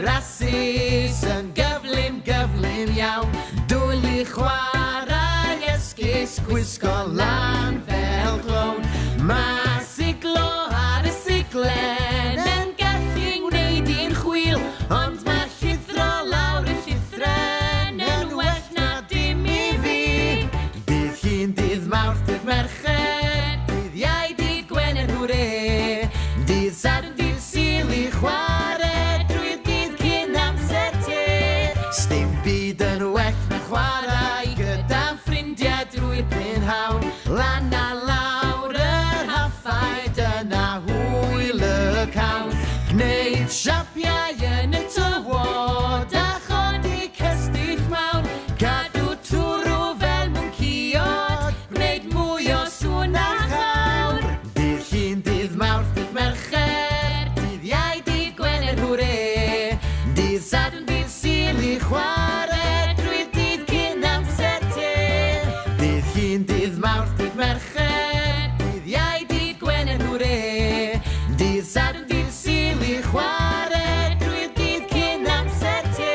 rasys yn gyflym iawn. Dwyl i chwarae esgus gwisgo lan fel clown. Mae siglo ar y siglen yn gallu gwneud i'n chwil, ond mae llithro lawr y llithren yn well na dim i fi. Bydd hi'n dydd Mawrth, dydd Merched, bydd iau Dydd Gwener hwre. Dydd Sadwrn, dydd Sul i chwarae drwy'r dydd cyn amser te. Sdim byd yn well na chwarae gyda'n ffrindiau drwy'r prynhawn. Lan a lawr yr haffaid yna hwyl y cawn. Gwneud siapiau yn y tywod a chodi cestyll mawr. Gadw twrw fel mwnciod, gwneud mwy o sŵn a chawr. Bydd hi'n dydd Mawrth, dydd Merched, dydd iau Dydd Gwener hwre. Dydd Sadwrn, dydd Sul i chwarae drwy'r dydd cyn amser te. Bydd hi'n dydd Mawrth, dydd Merched, dydd iau Dydd Gwener hwre. Dydd Sadwrn, dydd Sul i chwarae drwy'r dydd cyn amser te.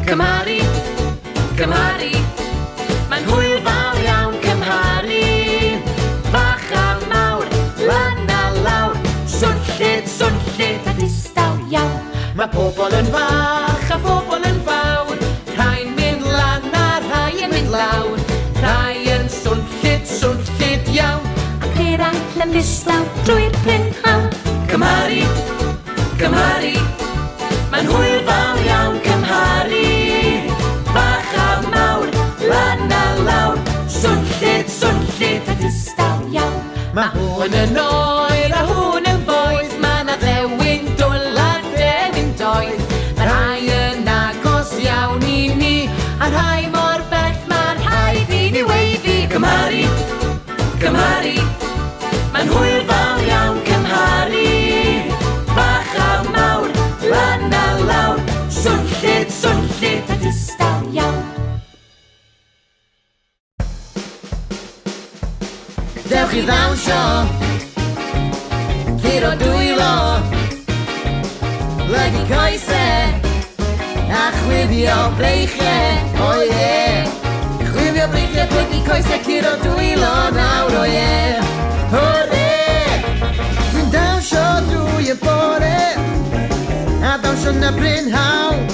Cymharu, cymharu, mae'n hwyl fawr iawn cymharu. Bach a mawr, lan a lawr, swnllyd a distaw iawn. Mae pobl yn fach a phobl yn fawr, rhai'n mynd lan a rhai yn mynd lawr. Rhai yn swnllyd iawn, ac eraill yn distaw drwy'r prynhawn. Cymharu, cymharu, mae'n hwyl fawr iawn cymharu. Bach a mawr, lan a lawr, swnllyd a distaw iawn. Mae hwn yn oer a hwn yn boeth, mae na ddewin dwl a ddewin doedd. Mae rhai yn agos iawn i ni, a rhai mor bell mae'n rhaid i ni weiddi. Cymharu, cymharu, mae'n hwyl fawr iawn cymharu. Bach a mawr, lan a lawr, swnllyd a distaw iawn. Dewch i ddawnsio, curo dwylo, lygu coese, a chwifio breichiau, o ie. Chwifio breichiau, plygu coese, curo dwylo nawr, o ie. Hwre! Dwi'n dawnsio drwy y bore, a dawnsio na brynhawn.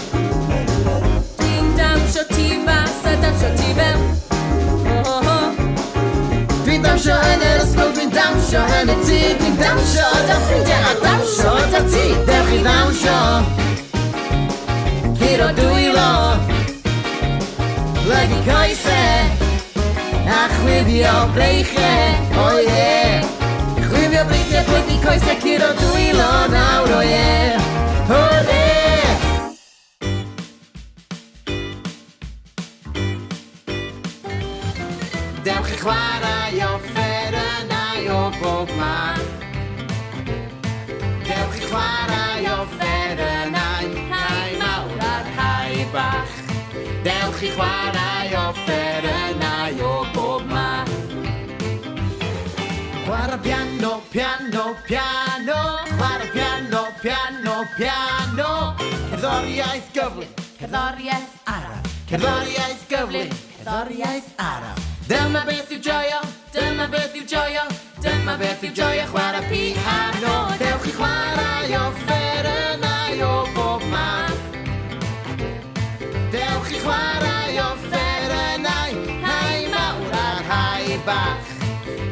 Dwi'n dawnsio tu fas a dawnsio tu fewn. Dwi'n dawnsio yn yr ysgol, dwi'n dawnsio yn y tŷ. Dwi'n dawnsio da ffrindiau a dawnsio da ti. Dewch i ddawnsio, curo dwylo, lygu coese, a chwifio breichiau, o ie. Chwifio breichiau, plygu coese, curo dwylo nawr, o ie. Hwre! Dewch i chwarae offerynnau o bob math. Dewch i chwarae offerynnau, rhai mawr a rhai bach. Dewch i chwarae offerynnau o bob math. Chwarae piano, piano, piano. Chwarae piano, piano, piano. Cerddoriaeth gyflym, cerddoriaeth araf. Cerddoriaeth gyflym, cerddoriaeth araf. Dyma beth yw joio, dyma beth yw joio, dyma beth yw joio chwarae piano. Dewch i chwarae offerynnau o bob math. Dewch i chwarae offerynnau, rhai mawr a rhai bach.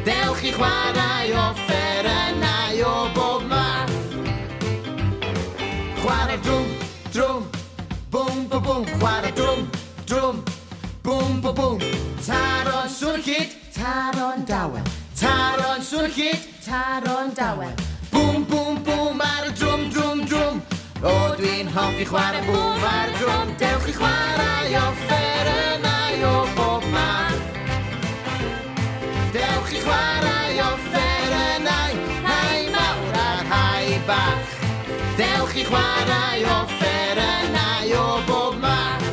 Dewch i chwarae offerynnau o bob math. Chwarae drwm, drwm, bwm, bwm, bwm. Chwarae drwm, drwm, bwm, bwm, bwm. Taro'n swnllyd, taro'n dawen. Taro'n swnllyd, taro'n dawen. Bwm, bwm, bwm ar y drwm, drwm, drwm. O, dwi'n hoffi chwarae bwm ar y drwm. Dewch i chwarae offerynnau o bob math. Dewch i chwarae offerynnau, rhai mawr a rhai bach. Dewch i chwarae offerynnau o bob math.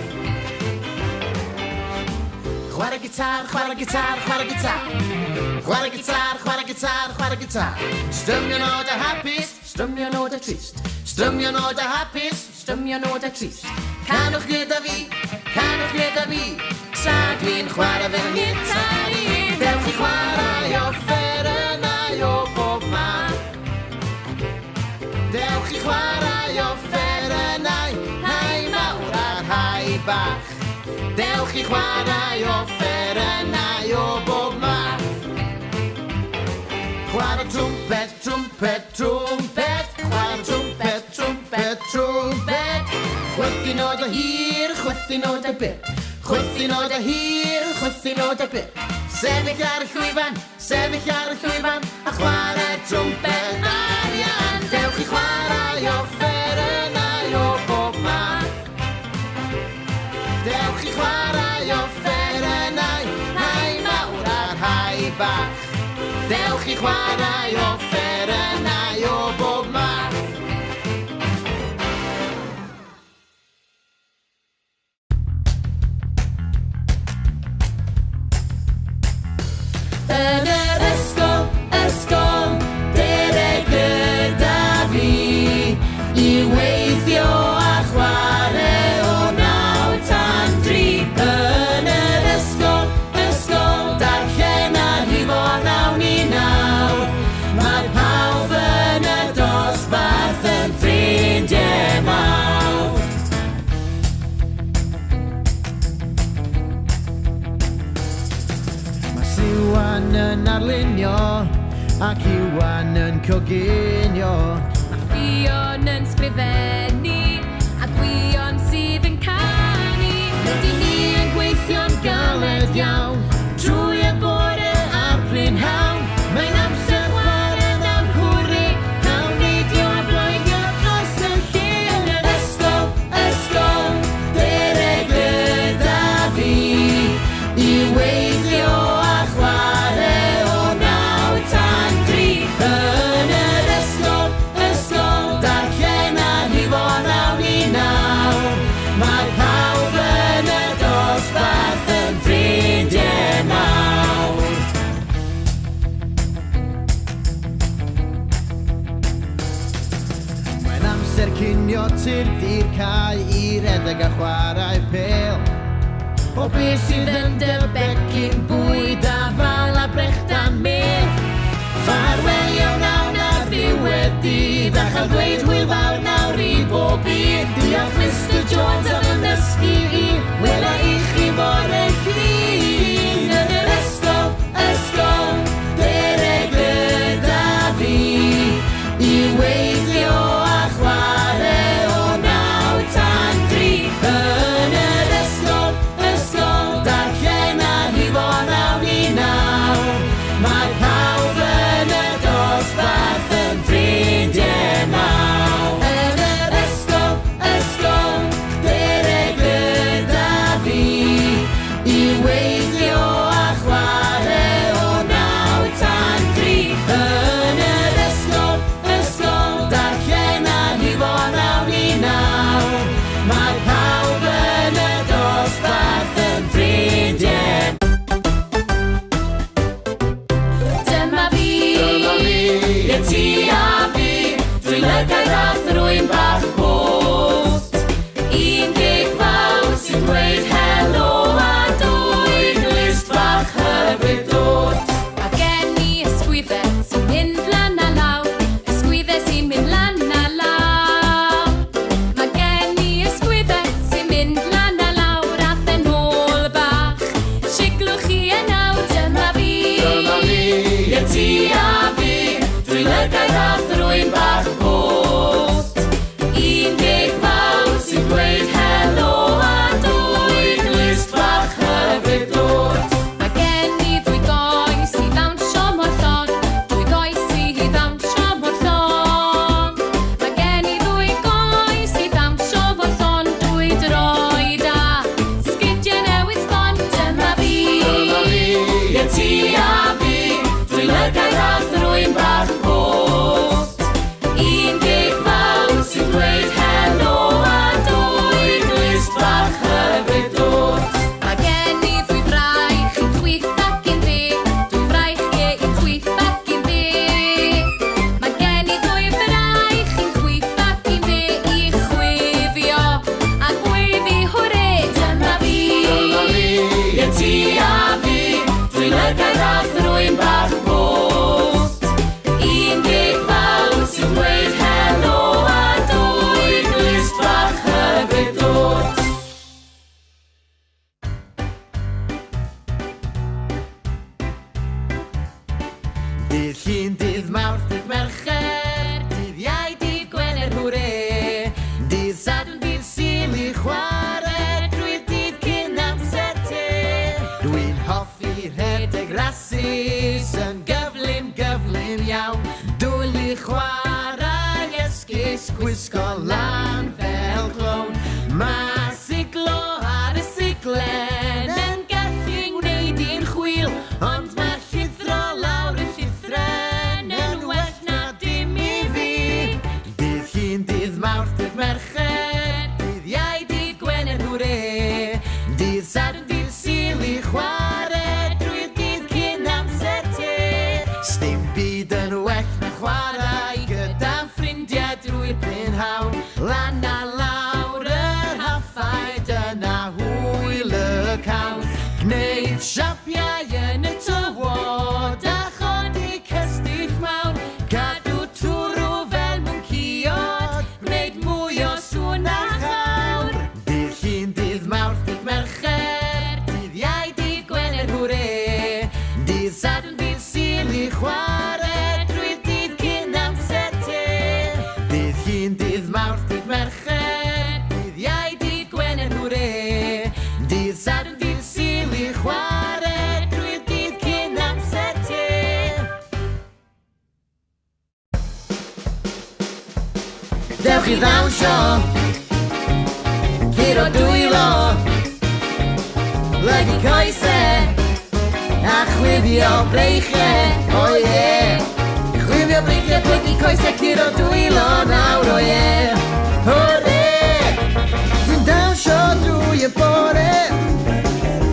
Chwarae gitar, chwarae gitar, chwarae gitar. Chwarae gitar, chwarae gitar, chwarae gitar. Strymio nodau hapus, strymio nodau trist. Strymio nodau hapus, strymio nodau trist. Canwch gyda fi, tra dwi'n chwarae fy gitar i. Dewch i chwarae offerynnau o bob math. Dewch i chwarae offerynnau, hai mawr a'r hai bach. Dewch i chwarae offerynnau o bob math. Chwarae trwmpet, trwmpet, trwmpet. Chwarae trwmpet, trwmpet, trwmpet. Chwythu nodau hir, chwythu nodau byr. Chwythu nodau hir, chwythu nodau byr. Sefyll ar y llwyfan, a chwarae trwmpet arian. Dewch i chwarae offerynnau o bob math. Dewch i chwarae offerynnau, hai mawr a'r hai bach. Dewch i chwarae offerynnau o bob math. Yn yr ysgol, dereg gyda fi I weithio a chwarae o 9 tan 3. Yn yr ysgol, darllen a rhifo 9 I 9. Mae pawb yn y dosbarth yn ffrindiau mawr. Iwan yn arlunio ac Iwan yn coginio. Mae Fion yn sgrifennu a Gwion sydd yn canu. Rydyn ni yn gweithio'n galed iawn trwy y bore a'r prynhawn. Mae'n amser chwarae na'n hwri, cawn neidio a bloeddio dros y lle. Yn yr ysgol, dereg gyda fi I weithio a chwarae o 9 tan 3. Yn yr ysgol, darllen a rhifo 9 I 9. Mae pawb yn y dosbarth yn ffrindiau mawr. Mae'n amser cinio tirdi'r cae I redeg a chwarae pêl. O beth sydd yn dy becyn bwyd a fal a brechdan mel. Ffarwelio nawn a ddiwedd dydd a chael dweud hwyl fawr nawr I bob un. Diolch Mr Jones am yn ysgu I, wela i'ch I bore llun. Yn yr ysgol, dereg gyda fi I weithio a chwarae o 9 tan 3. Yn yr ysgol, darllen a rhifo 9 I 9. Mae pawb yn y dosbarth yn ffrindiau mawr. Yn yr ysgol, dereg gyda fi Dydd Llun, dydd Mawrth, dydd Mercher, dydd Iau, dydd Gwener, hwre. Dydd Sadwrn, dydd Sul i chwarae, drwy'r dydd cyn amser te. Dwi'n hoffi rhedeg rasus, yn gyflym iawn. Dwyl i chwarae, esgus, gwisgo lan fel clown. Mae siglo ar y siglen yn gallu gwneud i'n chwil, ond mae llithro lawr y llithren yn well na dim i fi. Dydd Llun, dydd Mawrth, dydd Mercher, dydd Iau, dydd Gwener, hwre. Dydd Sadwrn, dydd Sul i chwarae, drwy'r dydd cyn amser te. Sdim byd yn well na chwarae gyda ffrindiau drwy'r prynhawn. Lan a lawr yr haffaid yna hwyl y cawn. Gwneud siapiau yn y tywod a chodi cestyll mawr. Gadw twrw fel mwnciod, gwneud mwy o sŵn a chawr. Dydd Llun, dydd Mawrth, dydd Mercher, dydd Iau, dydd Gwener, hwre. Dydd Sadwrn, dydd Sul i chwarae, drwy'r dydd cyn amser te. Dydd Llun, dydd Mawrth, dydd Mercher, dydd Iau, dydd Gwener, hwre. Dydd Sadwrn, dydd Sul i chwarae, drwy'r dydd cyn amser te. Dewch i ddawnsio, curo dwylo, lygu coesau, a chwifio breichiau, o ie. Chwifio breichiau, plygu coesau, curo dwylo nawr, o ie. Hwre! Dwi'n dawnsio drwy y bore,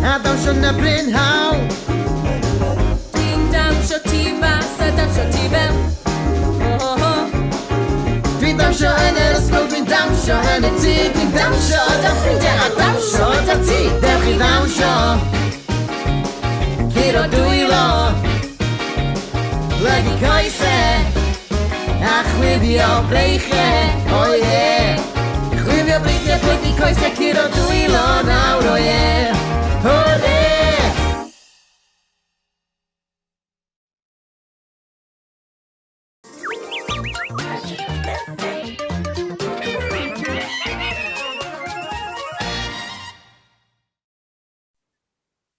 a dawnsio na brynhawn. Dwi'n dawnsio tu fas a dawnsio tu fewn. Oh, oh, oh. Dwi'n dawnsio yn yr ysgol, dwi'n dawnsio yn y tŷ. Dwi'n dawnsio da ffrindiau a dawnsio da ti. Dewch i ddawnsio, curo dwylo, lygu coesau, a chwifio breichiau, o ie. Chwifio breichiau, plygu coesau, curo dwylo nawr, o ie. Hwre!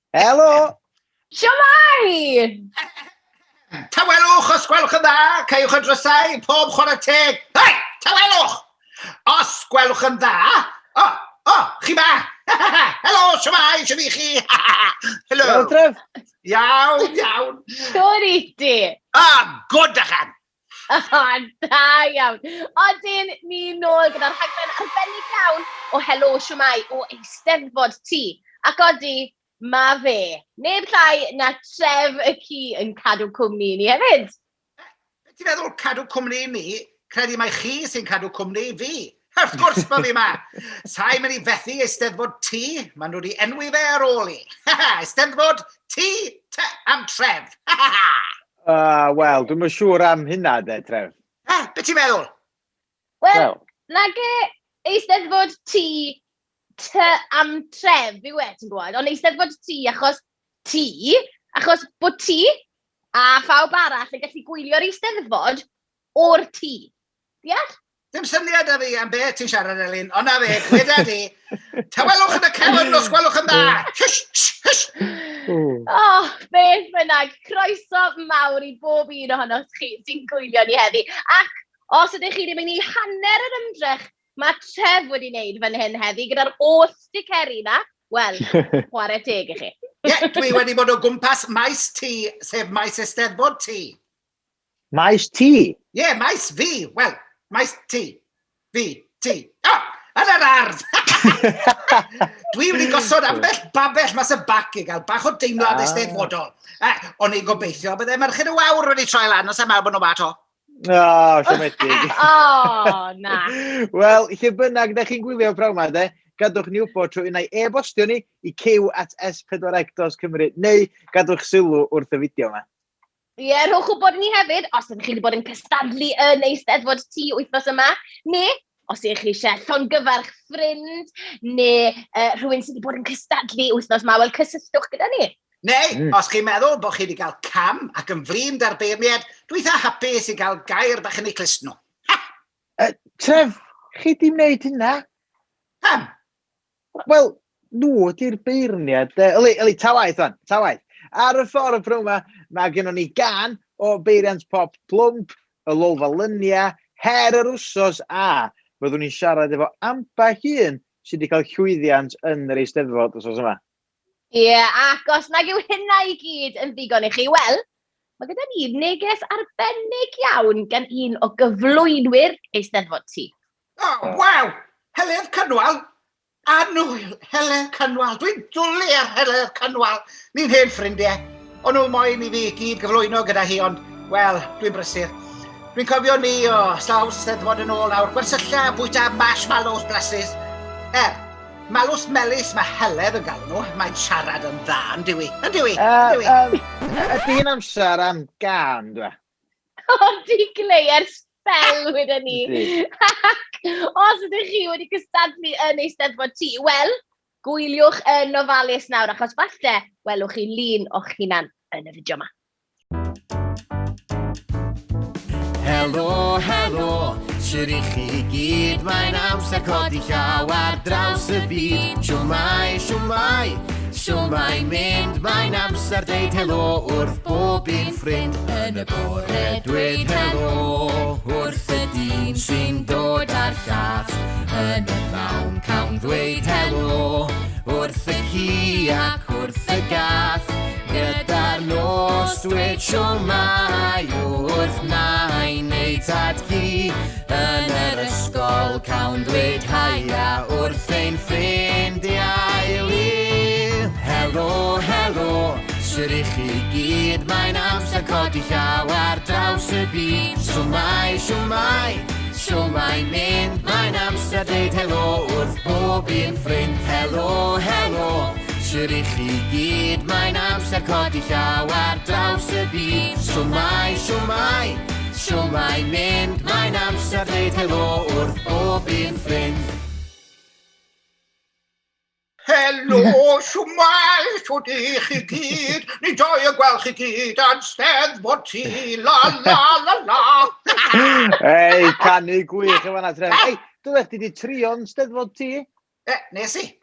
Helo! Siamai! Tawelwch os gwelwch yn dda, ceiwch y drysau, pob chwarae teg. Hei! Tawelwch! Os gwelwch yn dda, chi ba? Helo, siamai, siam i chi. Helo. Helo, Tref. Iawn. Siwr i ti. Gwrdd achan. Da iawn. Odyn ni nôl gyda'r rhaglen arbennig iawn o Helo Siamai o Eisteddfod Ti. Ac odi, mae fe. Neb llai na Tref y Ci yn cadw cwmni ni hefyd. Ti'n meddwl cadw cwmni ni? Credu mai chi sy'n cadw cwmni fi. Wrth gwrs mae fi yma. Sa'n mynd i fethu Eisteddfod Ti. Maen nhw wedi enwi fe ar ôl i. Eisteddfod Ti am Tref. Wel, dwi'n yn siŵr am hynna, Tref. Be ti'n meddwl? Wel, nag Eisteddfod Ti am Tref, fi wedi ti'n gwybod, ond Eisteddfod Ti achos bod ti a phawb arall yn gallu gwylio'r Eisteddfod o'r ti. Diall? Dim syniad â fi am beth ti'n siarad, Elin, ond na fe, gweda di. Tawelwch yn y cefn os gwelwch yn dda. Hysh. Beth bynnag, croeso mawr i bob un ohonoch chi sy'n gwylio ni heddi. Ac os ydych chi ddim yn ei hanner yr ymdrech, mae Tref wedi wneud fan hyn heddi gyda'r oll sticeri na. Wel, chwarae teg i chi. Dwi wedi bod o gwmpas maes ti, sef maes Eisteddfod Ti. Maes ti? Maes fi. Wel, maes ti. Fi. Ti. Yn yr ardd! Dwi wedi gosod ambell babell mas y bac i gael bach o deimlad eisteddfodol. O'n i'n gobeithio, bydde merched y wawr wedi troi lan os am bod nhw bat o. Siomedig. Na. Wel, lle bynnag, da chi'n gwylio prawn ma, gadwch ni wybod trwy unau e-bostio ni i cyw@s4ec.cymru neu gadwch sylw wrth y fideo yma. Rhowch wybod ni hefyd, os ydych chi wedi bod yn cystadlu yn Eisteddfod Ti wythnos yma, neu os ydych chi eisiau llongyfarch ffrind, neu rhywun sydd wedi bod yn cystadlu wythnos yma, wel cysylltwch gyda ni. Neu, os chi'n meddwl bod chi wedi cael cam ac yn flin da'r beirniad, dwi'n eitha hapus i gael gair bach yn ei clusno. Tref, chi di wneud hynna? Pam? Wel, nhw ydy'r beirniad. Eli, ta waith. Ar y ffordd y yma, mae gennym ni gan o beiriant pop plwmp, y lolfa lynia, her yr wsos a byddwn ni'n siarad efo ambell un sydd wedi cael llwyddiant yn yr Eisteddfod wsos yma. Ie, ac os nag yw hynna i gyd yn ddigon i chi, wel, mae gyda ni neges arbennig iawn gan un o gyflwynwyr Eisteddfod Ci. Oh, waw! Heledd Cynwal! Anwyl, Heledd Cynwal. Dwi'n dwlu ar Heledd Cynwal. Ni'n hen ffrindiau. O'n nhw moyn i fi gyd gyflwyno gyda hi, ond, wel, dwi'n brysur. Dwi'n cofio ni o slaws Eisteddfod yn ôl nawr. Gwersylla, bwyta marshmallows blasus. Malws melys mae Heledd yn gael nhw. Mae'n siarad yn dda, yn diwy. Ydy hi'n amser am gan, dwi? O, di gleu'r spel weda ni. Ac os ydych chi wedi cystadlu yn Eisteddfod Ci, wel, gwyliwch yn ofalus nawr, achos falle welwch chi lun o'ch hunan yn y fideo yma. Helo, helo, siwr I chi gyd, mae'n amser codi llaw ar draws y byd. Siwmai mynd, mae'n amser deud helo wrth bob un ffrind. Yn y bore dweud helo wrth y dyn sy'n dod ar llath. Yn y ddawn cawn ddweud helo wrth y ci ac wrth y gath. Gyda'r nos dweud siwmai wrth nain neu tad ci. Yn yr ysgol cawn dweud haia wrth ein ffrindiau Elin. Helo, helo, siwr I chi gyd, mae'n amser codi llaw ar draws y byd. Siwmai mynd, mae'n amser deud helo wrth bob un ffrind. Helo, helo, siwr I chi gyd, mae'n amser codi llaw ar draws y byd. Siwmai mynd, mae'n amser deud helo wrth bob un ffrind. Helo, siwmai, siwr I chi gyd. Ni doi y gweld chi gyd yn Steddfod Ci, la. Ei, canu gwych efo na, Tref. Ei, dwi'n eich di trio'n Steddfod Ci? Nes I.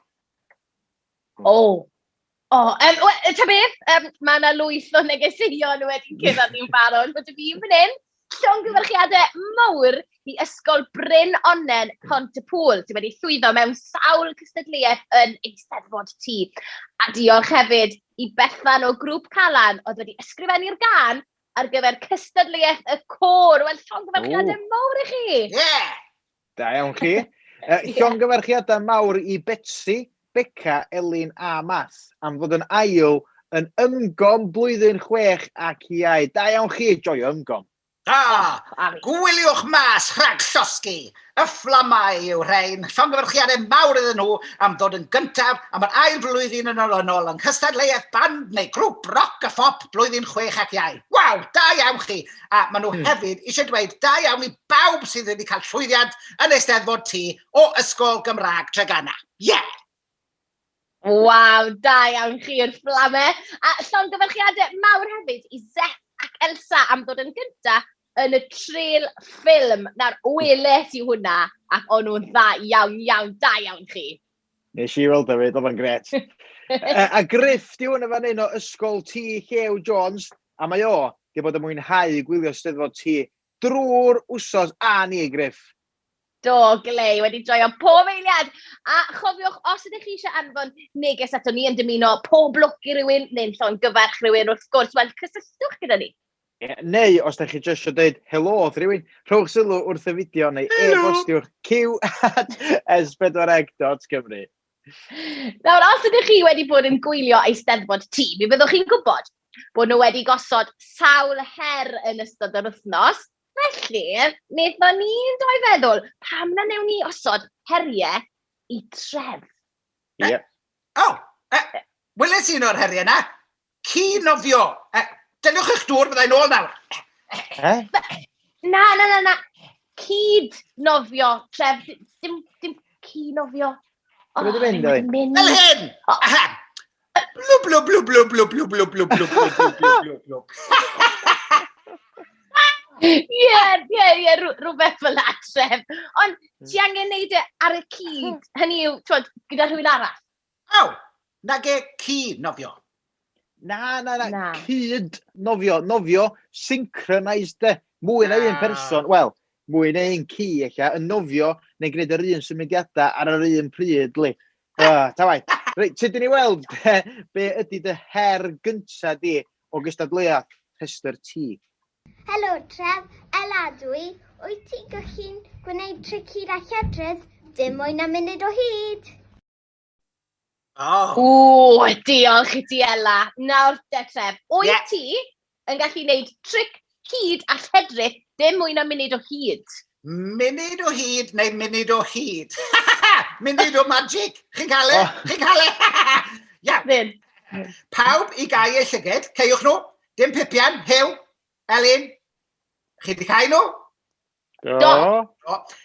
Ta beth, mae yna lwyth o negeseuon wedi'n cyrraedd ni'n barod, bod y fi fan hyn. Llongyfarchiadau mawr I Ysgol Bryn Onnen Pontypool, sydd wedi llwyddo mewn sawl cystadleuaeth yn Eisteddfod Ci. A diolch hefyd I Bethan o grŵp Calan, oedd wedi ysgrifennu'r gan ar gyfer cystadleuaeth y côr. Wel, llongyfarchiadau mawr I chi. Da iawn chi. Llongyfarchiadau mawr I Betsy, Beca, Elin a Math am fod yn ail yn ymgom blwyddyn 6 ac iau. Da iawn chi, joio ymgom. Gwyliwch mas rhag llosgi. Y fflamau yw rhain. Llongyfarchiadau mawr iddyn nhw am ddod yn gyntaf am yr ail flwyddyn yn olynol yn cystadleuaeth band neu grŵp roc a phop blwyddyn 6 ac iau. Waw, da iawn chi. A maen nhw hefyd eisiau dweud da iawn I bawb sydd wedi cael llwyddiant yn Eisteddfod Ci o Ysgol Gymraeg Treganna. Waw, da iawn chi'r fflamau. A llongyfarchiadau mawr hefyd I Zeth ac Elsa am ddod yn gyntaf yn y trel ffilm. Nawr, weles I hwnna, ac o'n nhw'n dda iawn, da iawn chi. Nes I weld o fyd, oedd yn gret. A Griff di hwnna fan un o Ysgol T. Llew Jones, a mae o di bod yn mwynhau gwylio Steddfod T drwy'r wsos a ni, Griff. Do, glei, wedi joio pob eiliad. A chofiwch, os ydych chi eisiau anfon neges ato ni yn dymuno pob lwc I rywun, neu'n llongyfarch rywun wrth gwrs, wel, cysylltwch gyda ni. Neu, os ydych chi jyst eisiau dweud helo wrth rywun, rhowch sylw wrth y fideo neu e-bostiwch q@s4ec.cymru. Nawr, os ydych chi wedi bod yn gwylio Eisteddfod Ci, mi fyddwch chi'n gwybod bod nhw wedi gosod sawl her yn ystod yr wythnos. Felly, wnaethon ni'n doi feddwl, pam na newn ni osod heriau I Tref? Weles un o'r heriau yna. Ci nofio. Dynwch eich dŵr byddai'n ôl nawr. Na. Cyd nofio, Tref. Dim ci nofio. Wedi mynd, oi? Fel hyn! Blwb, blwb, blwb, blwb, blwb, blwb, blwb, blwb, blwb, blwb, blwb, blwb. Ie, rhywbeth fel la, Tref. Ond ti angen neud e ar y cyd, hynny yw, twod, gyda rhywun arall. O, nag e ci nofio. Na, Na. cyd nofio. Nofio synchronised de. Mwy na un person, wel, mwy na un ci eich, yn nofio neu gwneud yr un symudiadau ar yr un pryd, li. Ta waith. Reit, tydyn ni weld be ydy dy her gynta di o gystadleuaeth rhestr ti. Helo, Tref, Ela dwi. Wyt ti gallu'n gwneud trici a lledredd dim mwy na munud o hyd? O, Diolch i ti, Ela. Nawr, Tref, wyt Ie. ti yn gallu neud tric hyd a lledrith dim mwy na munud o hyd? munud o hyd neu munud o hyd. Munud o magic. Chi'n cael e? Chi'n cael e? Iawn. Fyn. Pawb i gau eu llyged. Ceiwch nhw. Dim pipian. Hew. Elin. Chi di cael nhw? Do.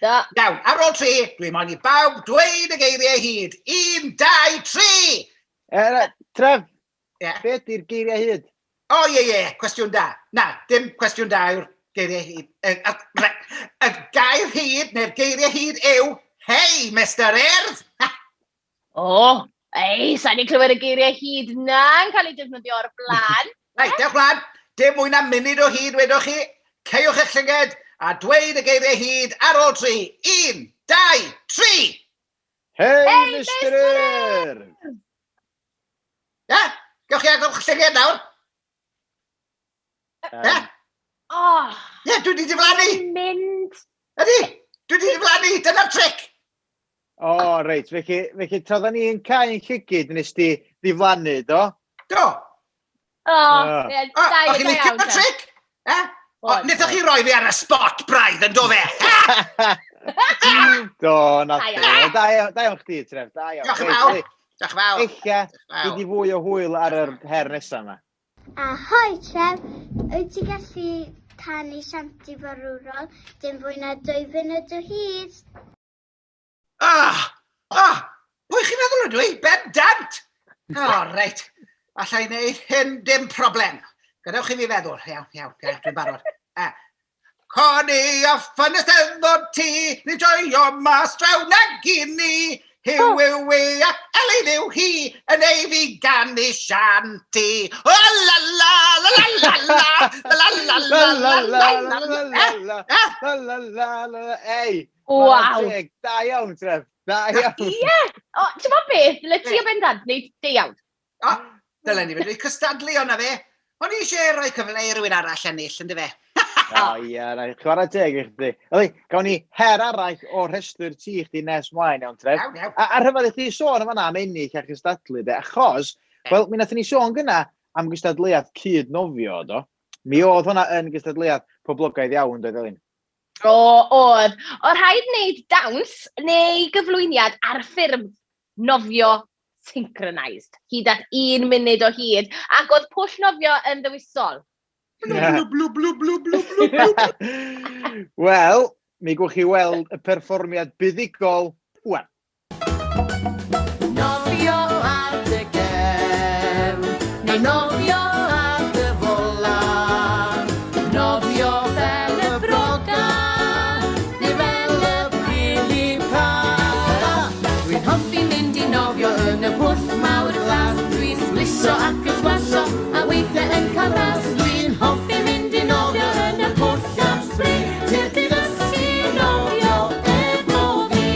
Iawn. Ar ôl 3, dwi'n moyn i bawb dweud y geiriau hyd. 1, 2, 3. Tref, Ie. be ydy'r geiriau hyd? O, ie. Cwestiwn da. Na, dim cwestiwn da yw'r geiriau hyd. Y gair hyd neu'r geiriau hyd yw Hei, Mr. Urdd! O, sa'n ni'n clywed y geiriau hyd na'n cael ei defnyddio o'r blaen. Reit, dewch mlaen. Dim mwy na munud o hyd wedwch chi. Ceiwch eich llyged a dweud y geiriau hyd ar ôl 3. 1, 2, 3. Hei, Mr. Urdd! Ia? Gewch chi agor eich llyged nawr? Ia? O, Ie, dwi wedi diflannu. mynd. Ydy? Dwi wedi diflannu. Dyna'r tric. O, reit, felly troddan ni yn cael ein llygyd nes ti ddiflannu, do? Do. O, O, da o'ch chi'n licio y tric? O, wnaethoch chi roi fi ar y spot braidd yn do fe? Do, na ti. Da iawn chdi, Tref, da iawn. Diolch yn fawr. Diolch yn fawr. Eich, dwi di fwy o hwyl ar yr her nesaf yma. Ahoi, Tref. Wyt ti gallu canu sianti forwrol dim fwy na 2 funud o hyd? Pwy chi'n meddwl ydw i? Bendant! O, reit. Alla i wneud hyn dim problem. Gadewch i fi feddwl. Iawn, dwi'n barod. Coni off yn y steddfod ti, ni joio mas draw na gini. Hyw yw e ac Elin yw hi, yn ei fi gan i sianti. O la la la la la la la la la la la. Ei, Waw. da iawn, Tref, da iawn. Ie. O, ti'n ma beth, le ti o bendant, neu deiawd? O, dylen ni fynd i cystadlu o'na fe. O'n i eisiau rhoi cyfle i rywun arall ennill, ynddo fe? O ie, chwarae teg i chdi. Eli, gawn ni her arall o rhestr ti i chdi nes mlaen iawn, Tref. Iawn. A rhyfedd i chi sôn am yna am ennill a gystadlu, de, achos, wel, mi nath ni sôn gyna am gystadleuaeth cyd-nofio, do. Mi oedd hwnna yn gystadleuaeth poblogaidd iawn, doedd Elin. O, oedd. O rhaid wneud dawns neu gyflwyniad ar ffurf nofio synchronised, hyd at 1 munud o hyd, ac oedd pwll nofio yn ddewisol. Wel, mi gwch chi weld y perfformiad buddigol, wan. Nofio ar dy gefn, neu nofio ar dy fola. Nofio fel y brogan, neu fel y pili para. Dwi'n hoffi mynd i nofio yn y pwll mawr glas. Dwi'n sblisio ac ysblasio, a weithiau yn cael ras. Dwi'n hoffi mynd i nofio yn y pwll am spring. Tir dysgu nofio efo fi.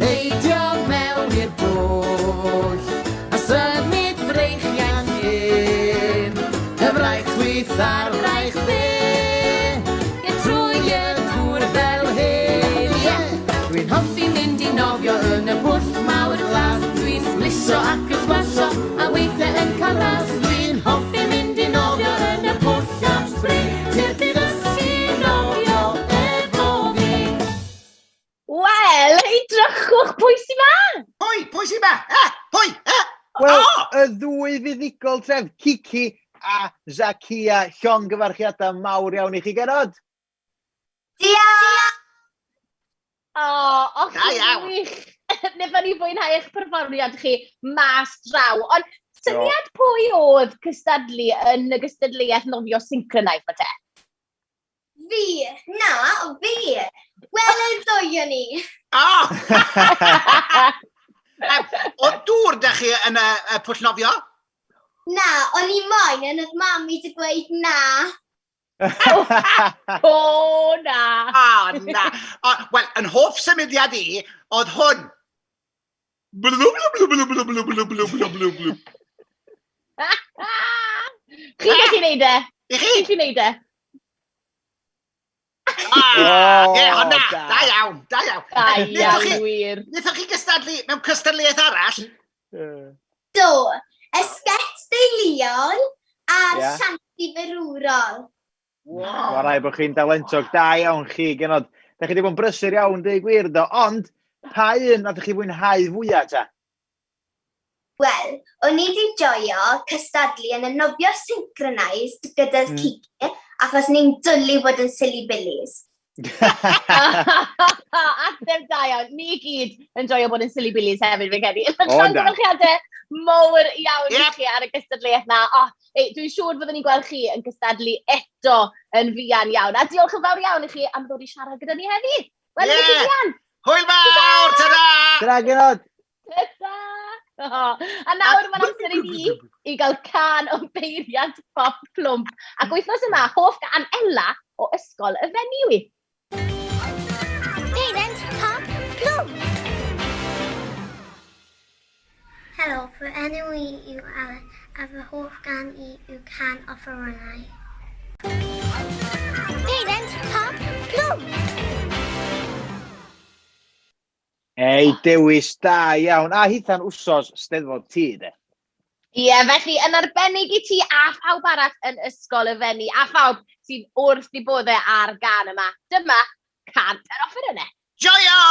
Neidio mewn i'r pwll, a symud breichiau'n hyn. Y fraich chwith a'r fraich dde, trwy y dŵr fel hyn. Dwi'n hoffi mynd i nofio yn y pwll mawr glas. Dwi'n sblisio ac ysblasio, a weithiau yn cael ras. Dwi'n hoffi mynd i nofio yn y pwll am spring. Tir dysgu nofio efo fi. Wel, edrychwch pwy sy'n ma? Pwy sy'n ma? Pwy? Wel, y ddwy fuddigol, Tref, Kiki a Zakia, llongyfarchiadau mawr iawn i chi gerod. O, Da iawn. wych. Nefyn ni fwynhau eich perfformiad chi mas draw. Ond Syniad pwy oedd cystadlu yn y gystadleuaeth nofio syncronaidd ma te? Fi. Na, fi. Wel, y ddwy o ni. O dŵr da chi yn y pwll nofio? Na, o'n i moyn yn oedd mami di gweud na. O, na. Na. Wel, yn hoff symudiad i, oedd hwn. Chi gallu neud e? I Chi chi? gallu neud e? Honna. Da iawn. Da iawn, wir. Wnaethoch chi gystadlu mewn cystadleuaeth arall? Do, ysget deuluol a'r sianti ferwrol. Wow. Rai bod chi'n dalentog da iawn chi, genod. Da chi wedi bod yn brysur iawn, dweud gwir do, ond pa un na ydych chi fwynhau fwyaf ta? Wel, o'n i wedi joio cystadlu yn y nofio synchronised gyda'r cici, achos ni'n dwlu bod yn silly billies. Ateb da iawn. Ni gyd yn joio bod yn silly billies hefyd, fi'n credu. Llongyfarchiadau mowr iawn i chi ar y gystadleuaeth na. Dwi'n siŵr fyddwn ni'n gweld chi yn cystadlu eto yn fuan iawn. A diolch yn fawr iawn i chi am ddod i siarad gyda ni heddi. Wel, yn y fuan. Hwyl fawr, ta-da! Ta-da, genod! Ta-da! A nawr mae'n amser i ni i gael can o beiriant pop plwmp. Ac wythnos yma, hoff gan Ella o ysgol y Fenyw. Beiriant pop plwmp! Helo, fy enw i yw Elin, a fy hoff gan i yw can o ffyrwynau. Beiriant pop plwmp! Ei, dewis da iawn. A hithan wsos steddfod ti, de? Ie, felly yn arbennig i ti a phawb arall yn ysgol y Fenni, a phawb sydd wrth i boddau ar gan yma. Dyma can yr offerynnau. Joio!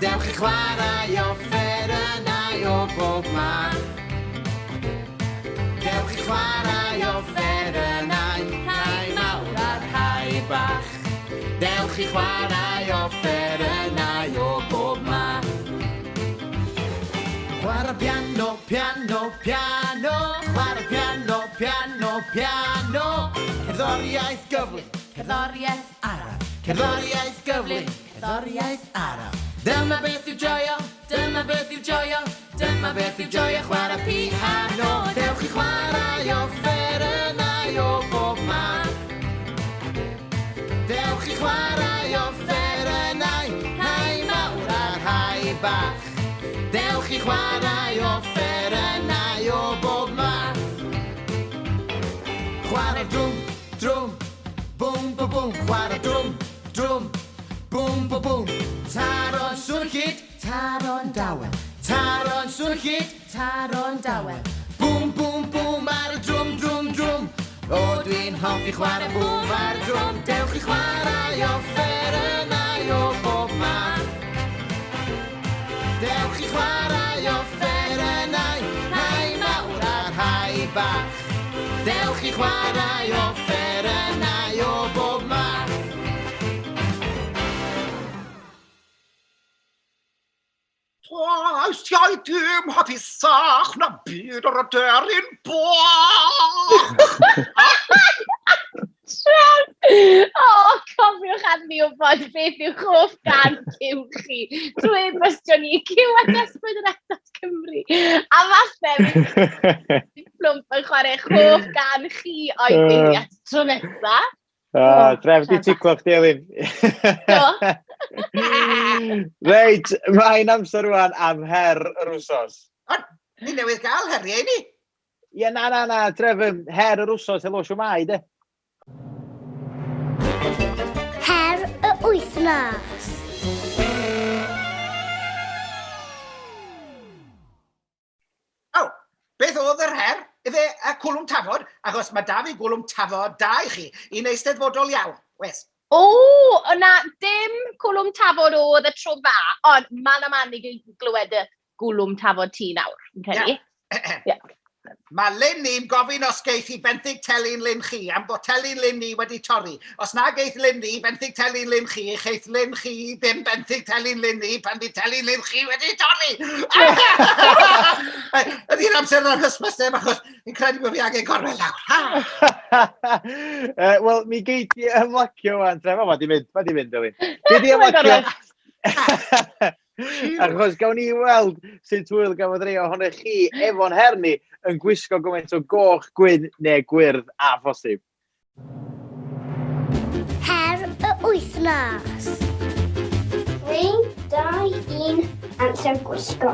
Dewch i chwarae offerynnau o bob math. Dewch i chwarae offerynnau, rhai mawr a rhai bach. Dewch i chwarae offerynnau o bob math. Chwarae piano, piano, piano. Chwarae piano, piano, piano. Cerddoriaeth gyflym, cerddoriaeth araf. Cerddoriaeth gyflym, cerddoriaeth araf. Dyma beth yw joio, dyma beth yw joio. Dyma beth yw joio chwarae piano. Dewch i chwarae offerynnau o bob math. Dewch i chwarae offerynnau, rhai mawr a rhai bach. Dewch i chwarae offerynnau o bob math. Chwarae drwm, drwm, bwm, bwm, bwm. Chwarae drwm, drwm, bwm, bwm, bwm. Taro'n swnllyd, taro'n dawen. Taro'n swnllyd, taro'n dawen. Bwm, bwm, bwm ar y drwm, drwm, drwm. O, dwi'n hoffi chwarae bwm ar y drwm. Dewch i chwarae offerynnau o bob math. Dewch i chwarae offerynnau, rhai mawr a rhai bach. Dewch i chwarae offerynnau o bob math. Oes iau dim hapusach na byd ar y deryn bwch. Cofiwch am ni wybod beth yw hoff gan Dewch chi. Drwy bystio ni cyw a desbryd yr Etos Cymru. A falle fi'n plwmp yn chwarae hoff gan chi o'i beiriant tro nesa. Tref, di ticlo chdi, Elin. Reit, mae'n amser rwan am her yr wsos. Ni newydd gael heriau ni. Ie, na, Tref, her yr wsos, helo siwmai, de. Her y wythnos. Beth oedd yr her? Ife y cwlwm tafod, achos mae da fi gwlwm tafod da i chi, i'n eisteddfodol iawn, wes. Yna dim cwlwm tafod oedd y tro fa, ond man i glywed y gwlwm tafod ti nawr, yn credu. Mae Lyn ni'n gofyn os geith I benthyg telyn Lyn chi am bod telyn Lyn ni wedi torri. Os na geith Lyn ni benthyg telyn Lyn chi, cheith Lyn chi ddim benthyg telyn Lyn ni pan di telyn Lyn chi wedi torri. Ydy'r amser o'r hysbysau achos fi'n credu bod fi angen gorwedd lawr. Wel, mi gei ti ymlacio wan, Tref. O, ma di mynd, Elin. Gei ti ymlacio. Achos gawn ni weld sut hwyl gafodd rei ohonych chi efo'n herni yn gwisgo gymaint o goch, gwyn neu gwyrdd a phosib. Her y wythnos. 3, 2, 1, amser gwisgo.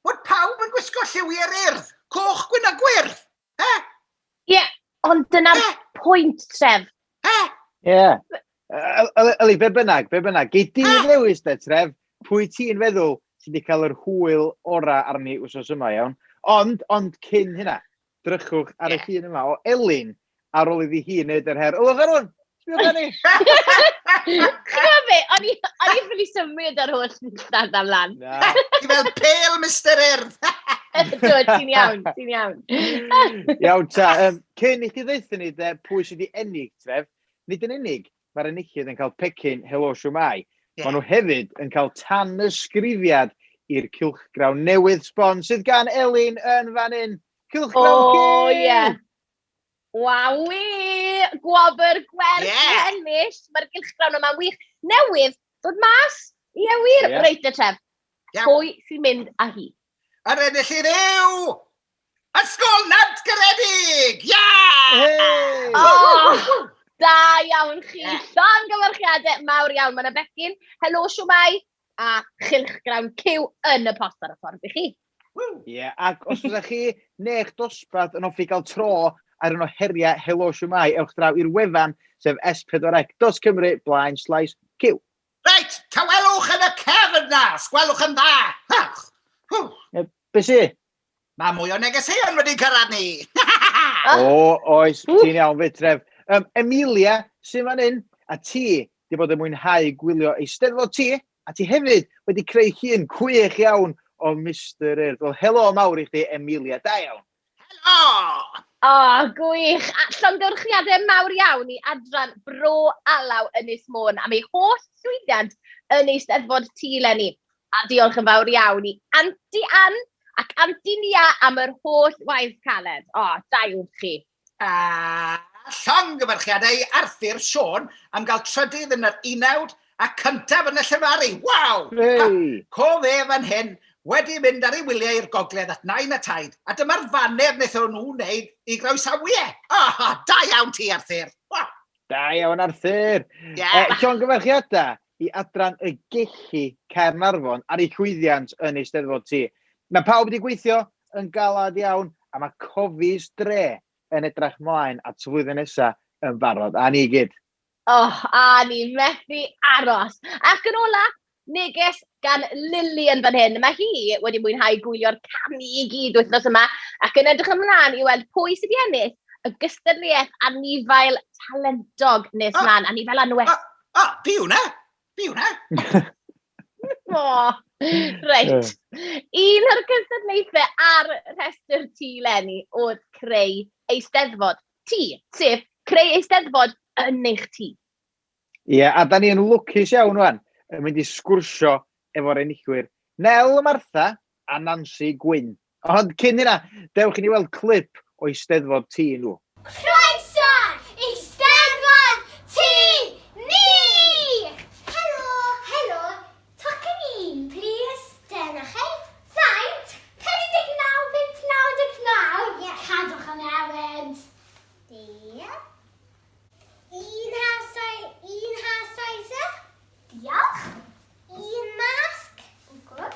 Bod pawb yn gwisgo lliwiau'r urdd, coch, gwyn a gwyrdd. Ie, ond dyna'r pwynt, Tref. Ie. Eli, be bynnag. Gei di ddewis de, Tref, pwy ti'n feddwl sydd wedi cael yr hwyl ora arni wsos yma, iawn. Ond cyn hynna, drychwch ar y llun yma o Elin ar ôl iddi hi wneud yr her. Ylwch ar hwn! Sbiwch ar ni! Chyfa fe, o'n i ffili symud ar holl dad am lan. Ti fel pale Mr Urdd. Do, ti'n iawn. Iawn ta, cyn i chi ddeithio ni de pwy sydd wedi ennig, Tref, nid yn unig, mae'r enillydd yn cael pecyn Helo Siwmai. Maen nhw hefyd yn cael tan ysgrifiad i'r cylchgrawn newydd sbon sydd gan Elin yn fan hyn. Cylchgrawn Cyw! O, ie. Wawi! Gwobr gwerth ennill. Mae'r gylchgrawn yma'n wych. Newydd, dod mas. Ie, wir. Reit y Tref. Pwy sy'n mynd â hi? Yr enillydd yw... Ysgol Nant Garedig! Ia! Da iawn chi. Llongyfarchiadau mawr iawn. Mae'n y becyn. Helo Siwmai a chylchgrawn Cyw yn y post ar y ffordd i chi. Ie, ac os ydych chi ne'ch dosbarth yn offi gael tro ar yn o heriau Helo Siwmai, ewch draw i'r wefan sef s4c.cymru/Cyw. Reit, tawelwch yn y cefn na, sgwelwch yn dda. Be si? Mae mwy o negeseuon wedi cyrraedd ni. Oes, ti'n iawn fe, Tref. Emilia, sy'n fan hyn, a ti di bod yn mwynhau gwylio eisteddfod ti, a ti hefyd wedi creu llun gwych iawn o Mr Urdd. Wel, helo mawr i chdi, Emilia, da iawn. Helo! Gwych. Llongyfarchiadau mawr iawn i adran Bro Alaw Ynys Môn am ei holl llwyddiant yn eisteddfod ti Eleni. A diolch yn fawr iawn i Anti Ann ac Anti Nia am yr holl waith caled. Da iawn chi. Llongyfarchiadau Arthur Sion am gael trydydd yn yr 11 a cyntaf yn y llefaru. Waw! Co fe fan hyn wedi mynd ar ei wyliau i'r gogledd at Nain a Taid, a dyma'r faner wnaethon nhw wneud i groesawiau. Da iawn ti, Arthur. Wow. Da iawn, Arthur. Llongyfarchiadau i adran y Gelli Caernarfon ar ei llwyddiant yn eisteddfod ti. Mae pawb wedi gweithio yn galad iawn, a mae cofis dre yn edrych mlaen at flwyddyn nesaf yn barod. A ni gyd. A ni methu aros. Ac yn ola, neges gan Lili yn fan hyn. Mae hi wedi mwynhau gwylio'r canu i gyd wythnos yma ac yn edrych ymlaen i weld pwy sydd wedi ennill y gystadleuaeth anifail talentog nes mlaen. Anifail anwes. Fi hwnna. Reit. Un o'r gystadleuaethau ar rhestr ti Eleni oedd creu eisteddfod ti, sef creu eisteddfod yn eich ti. Ie, a da ni yn lwcus iawn wan. yn mynd i sgwrsio efo'r enillwyr Nel Martha a Nancy Gwyn. Ond cyn hynna, dewch i ni weld clip o Eisteddfod T nhw. Croeso i Steddfod T ni! Helo, helo. Tocyn un, please. Dyna chi. Faint? 49.99. Ie, cadwch am newid. Ie. Un half-size. Diolch. Un masg. Good.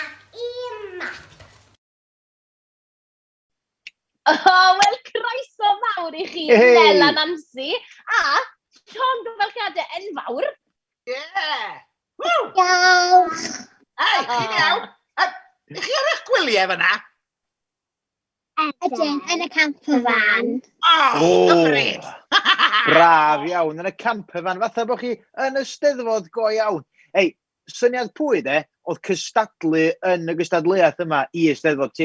Ac un map. Wel, croeso fawr i chi, Nel a Nancy. A, llongyfarchiadau enfawr. Diolch! Hei, chi'n iawn? Ych chi ar eich gwyliau fyna? Ydyn, yn y campervan. Hyfryd! Braf iawn, yn y campervan, fatha bod chi yn y Steddfod go iawn. Ei, syniad pwy oedd cystadlu yn y gystadleuaeth yma i Eisteddfod T?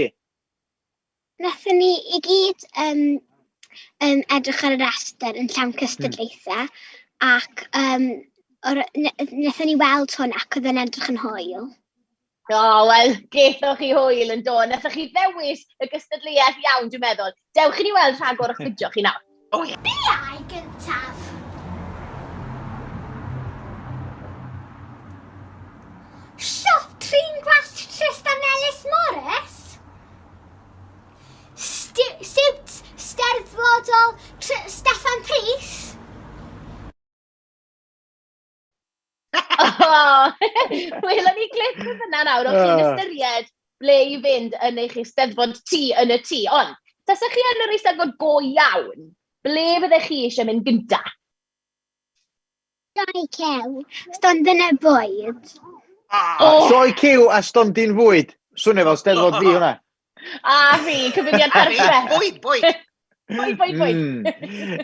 Nathon ni i gyd edrych ar y rester yn llawn cystadlaethau ac nathon ni weld hwn ac oedd yn edrych yn hwyl. Wel, geithoch chi hwyl yn dod. Nathach chi ddewis y gystadleuaeth iawn, dwi'n meddwl. Dewch i ni weld rhagor o'ch fideo chi nawr. Be ai gyntaf? Siop trin gwallt Tristan Ellis Morris? Siwt steddfodol Steffan Pris? Welon ni clip yna nawr, o'ch chi'n ystyried ble i fynd yn eich Eisteddfod T yn y T. Ond, tasach chi yn yr Eisteddfod go iawn, ble fyddech chi eisiau mynd gynta? Sioe cew, stond yn y bwyd. Sioe ciw a stondin fwyd. Swnio fel Steddfod fi hwnna. A fi, cyfuniad perffaith. Bwyd.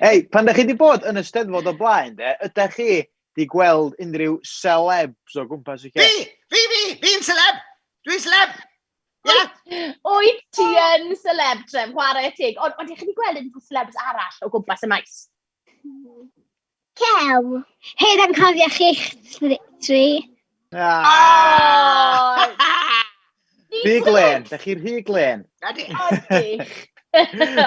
Ei, pan da chi wedi bod yn y Steddfod o blaen, ydych chi di gweld unrhyw celebs o gwmpas i chi? Fi'n celeb! Dwi'n celeb! Wyt ti yn celeb, Tref, chwarae teg. Ond ydych chi wedi gweld unrhyw celebs arall o gwmpas y maes? Cew, hyd yn cofio chi'ch tri. Rhy glen, da chi'r rhy glen. Odych.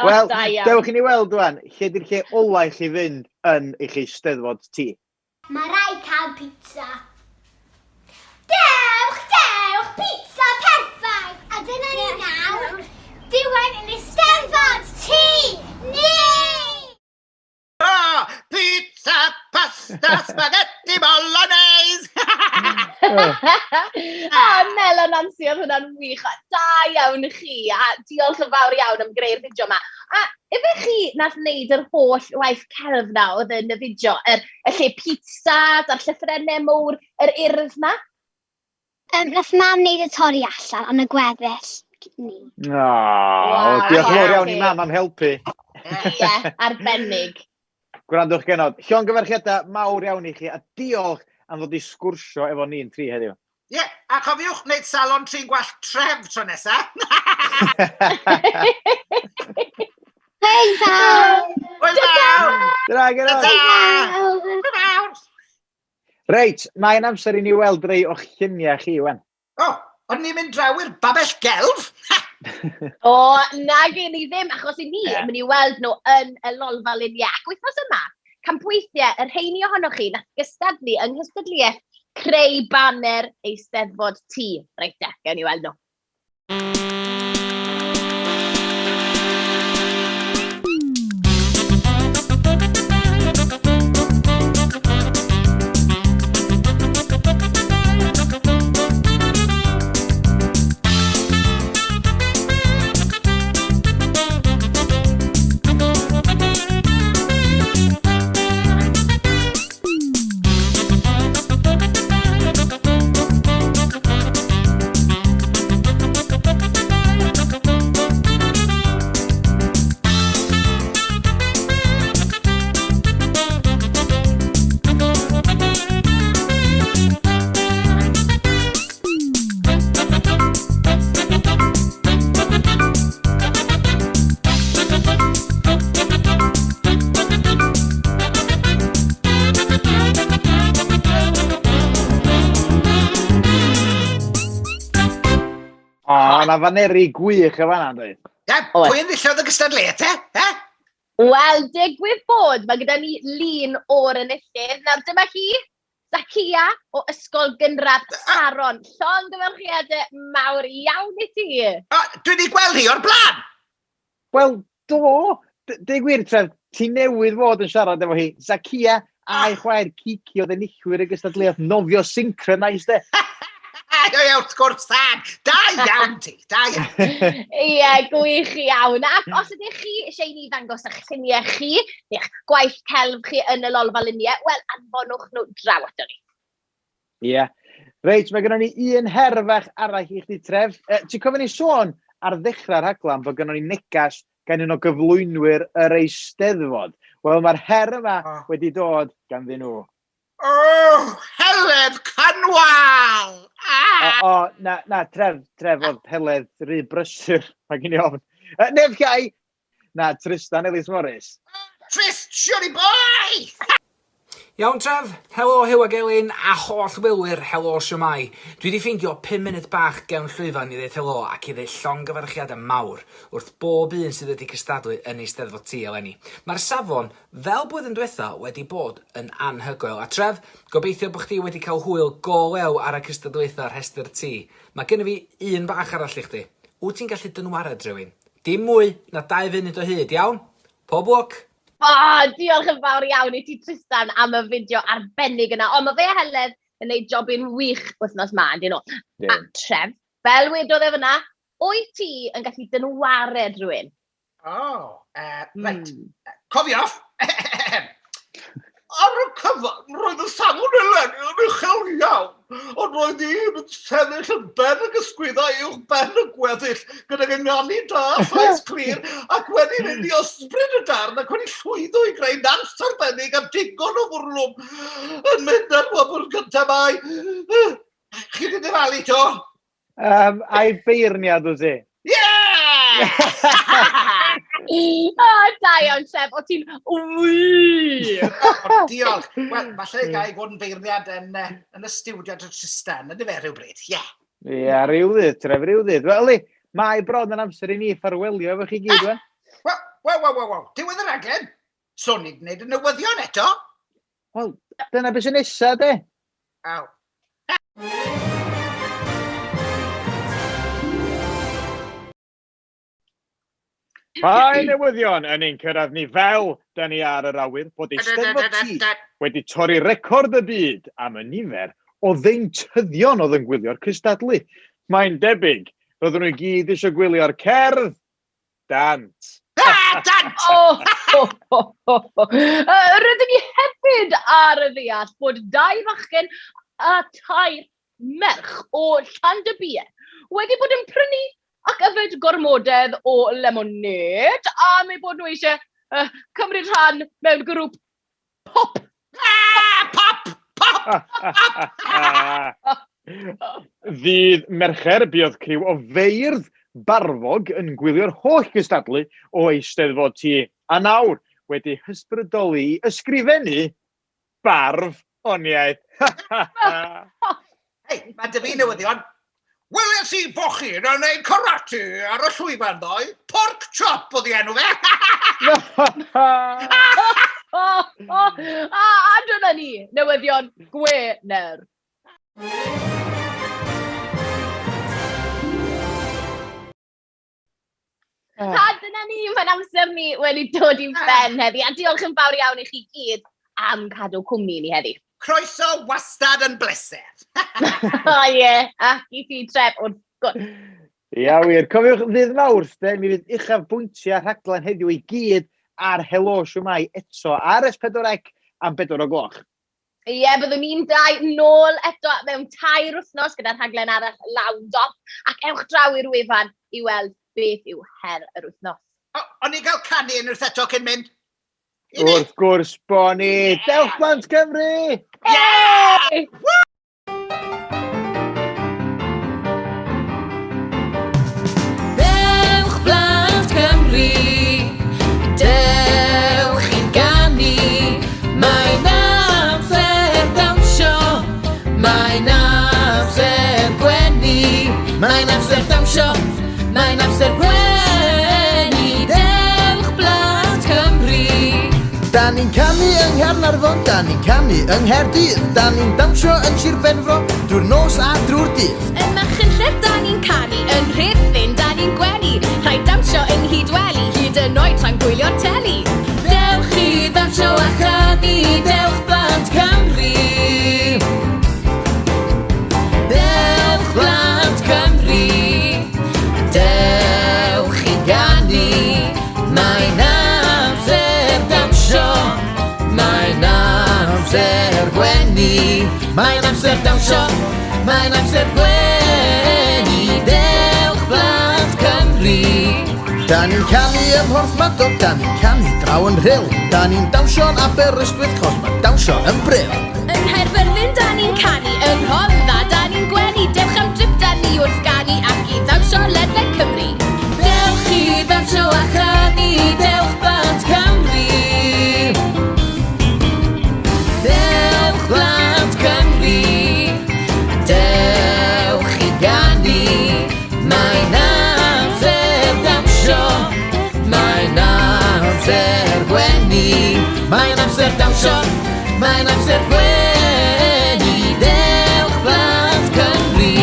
Wel, dewch i ni weld dwan, lle di'r lle ola i chi fynd yn eich Eisteddfod T? Mae rai cael pizza. Dewch, pizza perffaith. A dyna ni nawr. Diwan yn Eisteddfod T ni! Pizza, pasta, spaghetti, bolognese! Nel a Nancy, oedd hwnna'n wych. Da iawn chi, a diolch yn fawr iawn am greu'r fideo yma. A efe chi nath wneud yr holl waith celf na oedd yn y fideo, y lle pizza, a'r llythrennau mowr, yr urdd na? Nath mam wneud y torri allan, ond y gweddill ni. Diolch yn fawr iawn i mam am helpu. Ie, arbennig. Gwrandwch genod. Llongyfarchiadau mawr iawn i chi, a diolch am ddod i sgwrsio efo ni'n tri heddiw. Ie, a cofiwch wneud salon trin gwallt Tref tro nesa. Hwyl fawr! Hwyl fawr! Dyna genod. Hwyl fawr! Reit, mae'n amser i ni weld rei o'ch lluniau chi, wen. Ond ni'n mynd draw i'r babell gelf? Nag i ni ddim, achos i ni yn mynd i weld nhw yn y lolfa luniau. Ac wythnos yma, campweithiau yr rheini ohonoch chi nath gystadlu yng nghystadleuaeth creu banner Eisteddfod T. Reit, gawn ni weld nhw. na faneri gwych y fanna, dweud. Ie, Oes. pwy'n ddillodd y gystadleuaeth, e? Wel, digwydd bod, mae gyda ni lun o'r enillydd. Nawr, dyma hi, Zakia o Ysgol Gynradd Saron. Llongyfarchiadau mawr iawn I ti. O, dwi wedi gweld hi o'r blaen. Wel, do, dy gwir, Tref, ti newydd fod yn siarad efo hi. Zakia a'i chwaer Kiki oedd enillwyr y gystadleuaeth nofio synchronised, de. Ie, wrth gwrs tad. Da iawn ti, da iawn. Ie, gwych iawn. Ac os ydych chi eisiau ni ddangos eich lluniau chi, eich gwaith celf chi yn y lolfa luniau, wel, anfonwch nhw draw ato ni. Ie. Reit, mae gennym ni un herfach arall I chdi, Tref. Ti'n cofio ni sôn ar ddechrau'r rhaglen bod gennym ni negas gan un o gyflwynwyr yr Eisteddfod. Wel, mae'r her yma wedi dod ganddyn nhw. O, Heledd Canwal! Na, Tref oedd heledd rhy brysur. Mae gen I ofn. Nef Iau. Na, Tristan Ellis Morris. Trist, siwri boi! Iawn Tref, helo Hyw ag Elin a holl wylwyr, helo siwmai. Dwi wedi ffeindio 5 munud bach gewn llwyfan I ddeud helo ac I ddeud llongyfarchiadau mawr wrth bob un sydd wedi cystadlu yn Eisteddfod Ci eleni. Mae'r safon, fel blwyddyn diwetha, wedi bod yn anhygoel. A Tref, gobeithio bod chdi wedi cael hwyl go lew ar y cystadlaethau rhestr Ti. Mae gen I fi un bach arall I chdi. Wyt ti'n gallu dynwared rhywun? Dim mwy na 2 funud o hyd, iawn? Pob lwc! Diolch yn fawr iawn I ti, Tristan, am y fideo arbennig yna. Ond mae fe heledd yn gwneud jobyn wych wythnos ma, dyn nhw. A Tref, fel wedodd e fyna, wyt ti yn gallu dynwared rhywun? Reit. Cofiwch. Ar y cyfan, roedd y safon eleni yn uchel iawn, ond roedd un yn sefyll yn ben y gysgwyddau uwch ben y gweddill gyda'r ynganu da ffais clir ac wedyn yn ei ysbryd y darn ac wedi llwyddo I greu nans arbennig a digon o fwrlwm yn mynd ar wobr gyntaf mai. Chi wedi dyfalu to? A'i beirniad o ti. Da iawn, Tref, o ti'n wych! Diolch. Wel, falle gael fod yn beirniad yn y stiwdio dy Tristan, ydy fe rhywbryd, ie. Ie, ryw ddyd, Tref, ryw ddyd. Wel, mae bron yn amser I ni ffarwelio efo chi gyd, wen? Wel, diwedd y raglen. So ni'n gwneud y newyddion eto. Wel, dyna beth sy'n nesa, de. Aw. Mae newyddion yn ein cyrraedd ni fel da ni ar yr awyr bod Eisteddfod Ci wedi torri record y byd am y nifer o ddeuntyddion oedd yn gwylio'r cystadlu. Mae'n debyg roedden nhw gyd eisiau gwylio'r cerdd dant. Dant! Rydyn ni hefyd ar y ddeall bod 2 fachgen a 2 merch o Llandybie wedi bod yn prynu ac yfed gormodedd o lemonade a mae bod nhw eisiau cymryd rhan mewn grŵp pop. Ddydd Mercher buodd criw o feirdd barfog yn gwylio'r holl gystadlu o Eisteddfod Ci a nawr wedi hysbrydoli ysgrifennu barf oniaeth. Hei, mae dy fi newyddion. Weles I bo chi yn gwneud karate ar y llwyfan ddoe. Pork chop oedd I enw fe. A dyna ni, newyddion Gwener. A dyna ni, mae'n amser ni wedi dod i'n ben heddi. A diolch yn fawr iawn I chi gyd am cadw cwmni ni heddi. Croeso wastad yn bleser. Ie, ac I ti, Tref, wrth gwrs. Ia wir, cofiwch ddydd mawrth, mi fydd uchaf bwyntiau rhaglen heddiw I gyd ar Helo siwmai eto ar S4C am 4 o'clock. Ie, byddwn ni'n dau nôl eto mewn 2 wythnos gyda'r rhaglen arall lawn dop ac ewch draw i'r wefan I weld beth yw her yr wythnos. O'n I gael canu unwaith eto cyn mynd? Wrth gwrs bo ni. Dewch Plant Cymru! Yay! Dewch Plant Cymru, dewch i'n ganu, mae'n amser dawnsio, mae'n amser gwenu, mae'n amser dawnsio, Mae'n amser gwenu Dewch Blant Cymru. Da ni'n canu yng Nghaernarfon, da ni'n canu yng Nghaerdydd, da ni'n dawnsio yn Sir Benfro, drwy'r nos a drwy'r dydd. Yn Machynlleth da ni'n canu, yn Mehefin da ni'n gwenu, rhaid dawnsio yng Nghydweli, hyd yn oed tra'n gwylio'r teli. Dewch i ddawnsio a chanu, Dewch Blant Cymru. Dewch Blant Cymru, dewch i ganu, mae'n amser dawnsio, mae'n amser gwenu, mae'n amser dawnsio, mae'n amser gwenu, Dewch Blant Cymru. Da ni'n canu ym Mhorthmadog, da ni'n canu draw yn Rhyl, da ni'n dawnsio yn Aberystwyth, chos mae dawnsio yn Bryl. Yn Nghaerfyrddin da ni'n canu, yn Rhondda da ni'n gwenu, dewch am drip da ni wrth ganu ac i ddawnsio ledled Cymru. Dewch i ddawnsio a chanu, Dewch Blant Cymru. Dewch Blant Cymru, dewch i ganu, mae'n amser dawnsio, mae'n amser gwenu, mae'n amser dawnsio, mae'n amser gwenu, Dewch Blant Cymru.